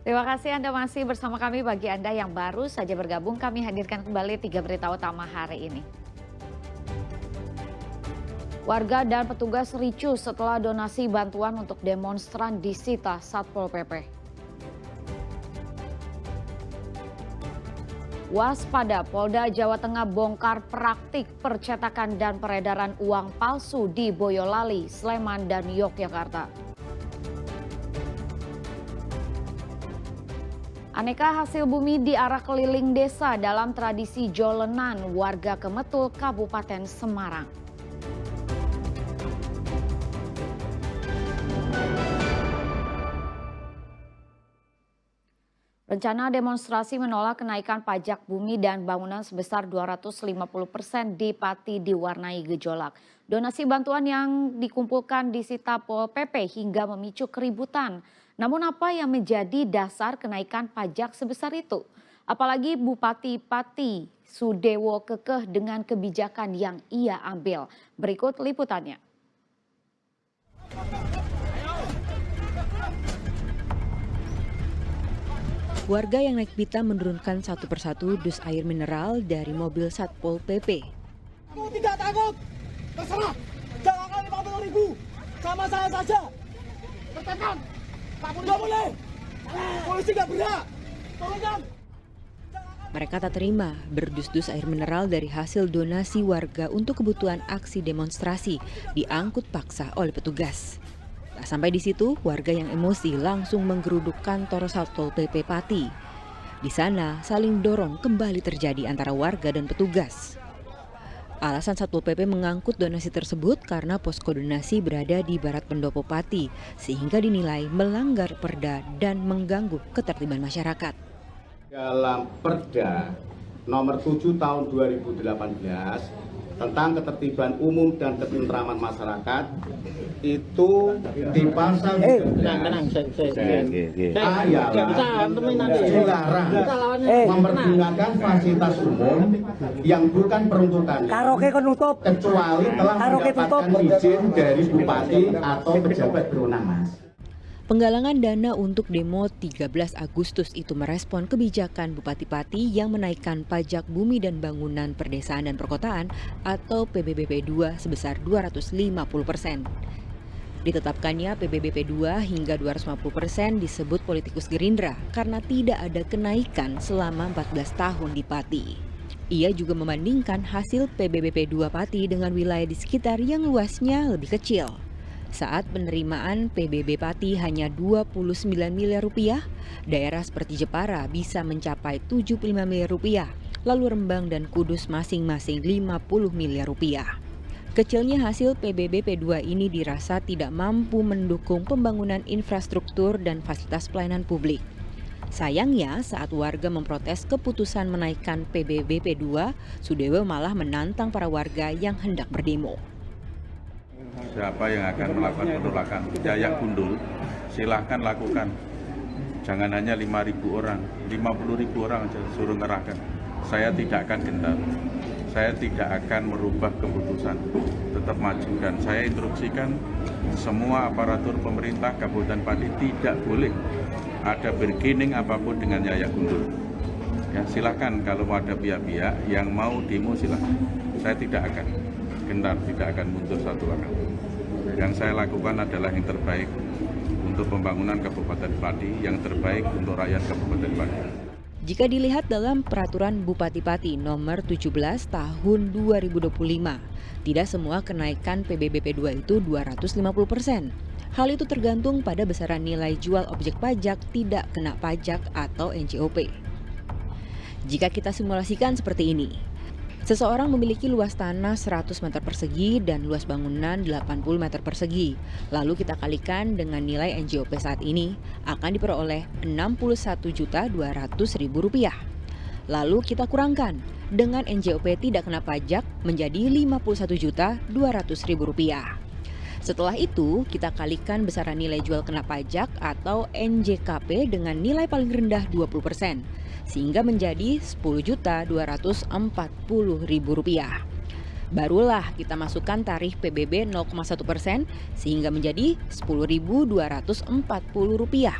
Terima kasih Anda masih bersama kami. Bagi Anda yang baru saja bergabung, kami hadirkan kembali 3 berita utama hari ini. Warga dan petugas ricuh setelah donasi bantuan untuk demonstran disita Satpol PP. Waspada, Polda Jawa Tengah bongkar praktik percetakan dan peredaran uang palsu di Boyolali, Sleman, dan Yogyakarta. Aneka hasil bumi diarak keliling desa dalam tradisi jolenan warga Kemetul, Kabupaten Semarang. Rencana demonstrasi menolak kenaikan pajak bumi dan bangunan sebesar 250% di Pati diwarnai gejolak. Donasi bantuan yang dikumpulkan disita Pol PP hingga memicu keributan. Namun apa yang menjadi dasar kenaikan pajak sebesar itu? Apalagi Bupati Pati Sudewo kekeh dengan kebijakan yang ia ambil. Berikut liputannya. Warga yang naik pita menurunkan satu persatu dus air mineral dari mobil Satpol PP. Aku tidak takut, terserah, jangan 50.000, sama saya saja. Bertekan, nggak boleh, polisi nggak berhak, turunkan. Mereka tak terima berdus-dus air mineral dari hasil donasi warga untuk kebutuhan aksi demonstrasi diangkut paksa oleh petugas. Tak sampai di situ, warga yang emosi langsung menggeruduk kantor Satpol PP Pati. Di sana, saling dorong kembali terjadi antara warga dan petugas. Alasan Satpol PP mengangkut donasi tersebut karena posko donasi berada di Barat Pendopo Pati, sehingga dinilai melanggar perda dan mengganggu ketertiban masyarakat. Dalam Perda nomor 7 tahun 2018 tentang ketertiban umum dan ketentraman masyarakat itu di pasal 13 ayat dilarang mempergunakan fasilitas umum yang bukan peruntukannya kecuali telah mendapatkan izin dari bupati atau pejabat berwenang, Mas. Penggalangan dana untuk demo 13 Agustus itu merespon kebijakan Bupati Pati yang menaikkan pajak bumi dan bangunan perdesaan dan perkotaan atau PBBP 2 sebesar 250%. Ditetapkannya PBBP 2 hingga 250% disebut politikus Gerindra karena tidak ada kenaikan selama 14 tahun di Pati. Ia juga membandingkan hasil PBBP 2 Pati dengan wilayah di sekitar yang luasnya lebih kecil. Saat penerimaan PBB Pati hanya 29 miliar rupiah, daerah seperti Jepara bisa mencapai 75 miliar rupiah, lalu Rembang dan Kudus masing-masing 50 miliar rupiah. Kecilnya hasil PBB P2 ini dirasa tidak mampu mendukung pembangunan infrastruktur dan fasilitas pelayanan publik. Sayangnya saat warga memprotes keputusan menaikkan PBB P2, Sudewo malah menantang para warga yang hendak berdemo. Siapa yang akan melakukan penolakan Yayak Gundul, silahkan lakukan. Jangan hanya 5.000 orang, 50.000 orang aja suruh ngerahkan. Saya tidak akan gentar, saya tidak akan merubah keputusan, tetap maju. Dan saya instruksikan semua aparatur pemerintah Kabupaten Pati tidak boleh ada bargaining apapun dengan Yayak Gundul. Ya, silahkan kalau ada pihak-pihak yang mau demo silahkan. Saya tidak akan gentar, tidak akan mundur satu langkah. Yang saya lakukan adalah yang terbaik untuk pembangunan Kabupaten Pati, yang terbaik untuk rakyat Kabupaten Pati. Jika dilihat dalam Peraturan Bupati Pati nomor 17 tahun 2025, tidak semua kenaikan PBBP 2 itu 250%. Hal itu tergantung pada besaran nilai jual objek pajak tidak kena pajak atau NJOP. Jika kita simulasikan seperti ini, seseorang memiliki luas tanah 100 meter persegi dan luas bangunan 80 meter persegi. Lalu kita kalikan dengan nilai NJOP saat ini akan diperoleh Rp61.200.000. Lalu kita kurangkan dengan NJOP tidak kena pajak menjadi Rp51.200.000. Setelah itu kita kalikan besaran nilai jual kena pajak atau NJKP dengan nilai paling rendah 20%. Sehingga menjadi Rp10.240.000. Barulah kita masukkan tarif PBB 0,1% sehingga menjadi Rp10.240.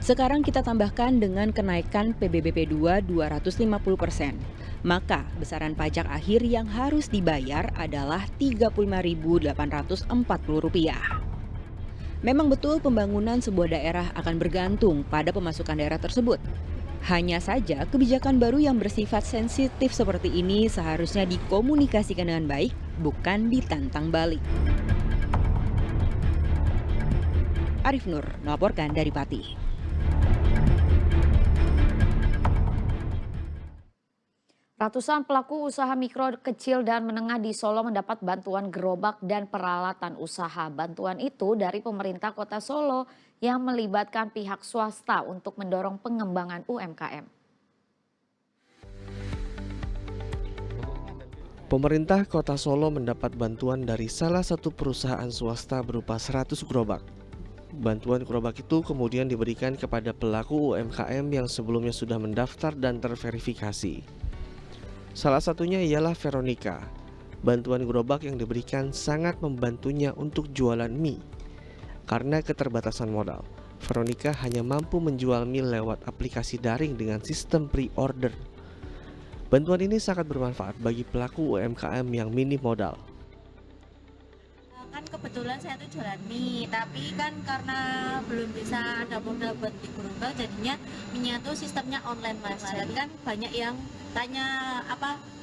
Sekarang kita tambahkan dengan kenaikan PBBP 2 250%. Maka besaran pajak akhir yang harus dibayar adalah Rp35.840. Memang betul pembangunan sebuah daerah akan bergantung pada pemasukan daerah tersebut. Hanya saja kebijakan baru yang bersifat sensitif seperti ini seharusnya dikomunikasikan dengan baik, bukan ditantang balik. Arif Nur melaporkan dari Pati. Ratusan pelaku usaha mikro, kecil, dan menengah di Solo mendapat bantuan gerobak dan peralatan usaha. Bantuan itu dari pemerintah Kota Solo yang melibatkan pihak swasta untuk mendorong pengembangan UMKM. Pemerintah Kota Solo mendapat bantuan dari salah satu perusahaan swasta berupa 100 gerobak. Bantuan gerobak itu kemudian diberikan kepada pelaku UMKM yang sebelumnya sudah mendaftar dan terverifikasi. Salah satunya ialah Veronica. Bantuan gerobak yang diberikan sangat membantunya untuk jualan mie. Karena keterbatasan modal, Veronica hanya mampu menjual mie lewat aplikasi daring dengan sistem pre-order. Bantuan ini sangat bermanfaat bagi pelaku UMKM yang minim modal. Kan kebetulan saya tuh jualan mie, tapi kan karena belum bisa ada modal buat beli gerobak, jadinya mie-nya tuh sistemnya online mas. Jadi kan banyak yang tanya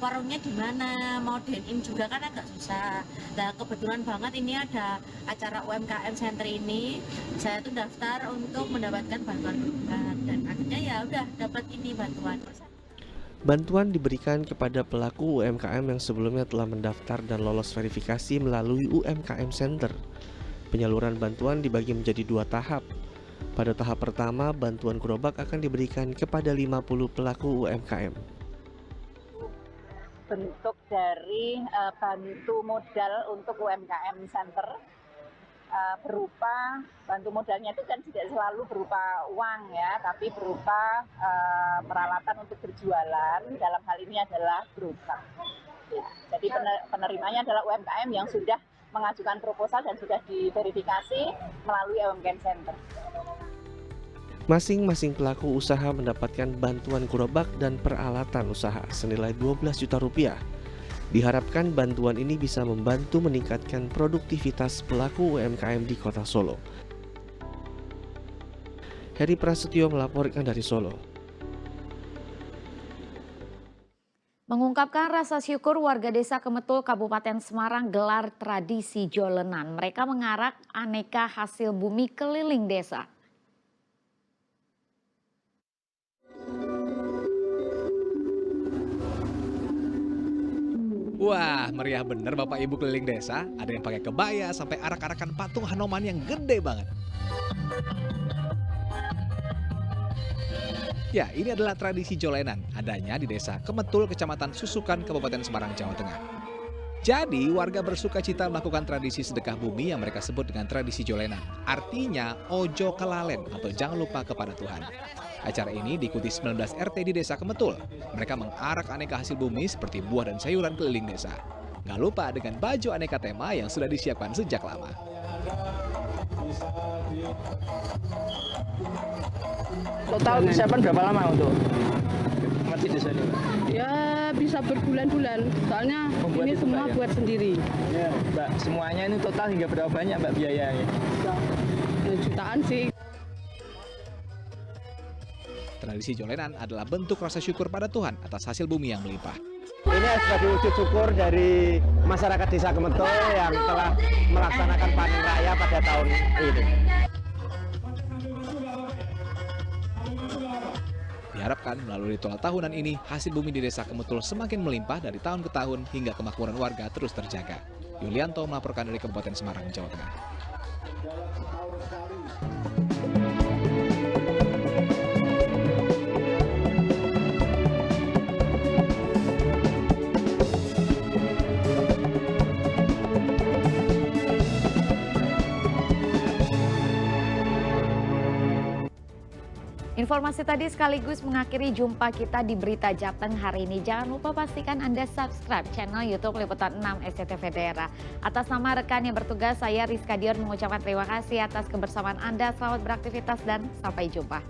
warungnya di mana, mau dine-in juga kan agak susah. Nah kebetulan banget ini ada acara UMKM Center ini, saya tuh daftar untuk mendapatkan bantuan gerobak dan akhirnya ya udah dapat ini bantuan. Bantuan diberikan kepada pelaku UMKM yang sebelumnya telah mendaftar dan lolos verifikasi melalui UMKM Center. Penyaluran bantuan dibagi menjadi 2 tahap. Pada tahap pertama, bantuan gerobak akan diberikan kepada 50 pelaku UMKM. Bentuk dari bantu modal untuk UMKM Center berupa bantu modalnya itu kan tidak selalu berupa uang ya, tapi berupa peralatan untuk berjualan. Dalam hal ini adalah gerobak. Ya, jadi penerimanya adalah UMKM yang sudah mengajukan proposal dan sudah diverifikasi melalui UMKM Center. Masing-masing pelaku usaha mendapatkan bantuan gerobak dan peralatan usaha senilai Rp12 juta. Diharapkan bantuan ini bisa membantu meningkatkan produktivitas pelaku UMKM di Kota Solo. Heri Prasetyo melaporkan dari Solo. Mengungkapkan rasa syukur warga desa Kemetul, Kabupaten Semarang gelar tradisi jolenan. Mereka mengarak aneka hasil bumi keliling desa. Wah, meriah bener Bapak Ibu keliling desa. Ada yang pakai kebaya sampai arak-arakan patung Hanoman yang gede banget. Ya, ini adalah tradisi jolenan. Adanya di desa Kemetul, Kecamatan Susukan, Kabupaten Semarang, Jawa Tengah. Jadi, warga bersuka cita melakukan tradisi sedekah bumi yang mereka sebut dengan tradisi jolenan. Artinya, ojo kelalen atau jangan lupa kepada Tuhan. Acara ini diikuti 19 RT di desa Kemetul. Mereka mengarak aneka hasil bumi seperti buah dan sayuran keliling desa. Nggak lupa dengan baju aneka tema yang sudah disiapkan sejak lama. Total persiapan berapa lama untuk mati desa ini? Ya bisa berbulan-bulan, soalnya Membuat ini semua ya? buat sendiri. Ya, Mbak, semuanya ini total hingga berapa banyak Mbak biayanya? Ya, jutaan sih. Tradisi jolenan adalah bentuk rasa syukur pada Tuhan atas hasil bumi yang melimpah. Ini sebagai wujud syukur dari masyarakat desa Kemetul yang telah melaksanakan panen raya pada tahun ini. Diharapkan melalui ritual tahunan ini, hasil bumi di desa Kemetul semakin melimpah dari tahun ke tahun hingga kemakmuran warga terus terjaga. Yulianto melaporkan dari Kabupaten Semarang, Jawa Tengah. Informasi tadi sekaligus mengakhiri jumpa kita di Berita Jateng hari ini. Jangan lupa pastikan Anda subscribe channel YouTube Liputan 6 SCTV Daerah. Atas nama rekan yang bertugas, saya Rizka Dion mengucapkan terima kasih atas kebersamaan Anda. Selamat beraktivitas dan sampai jumpa.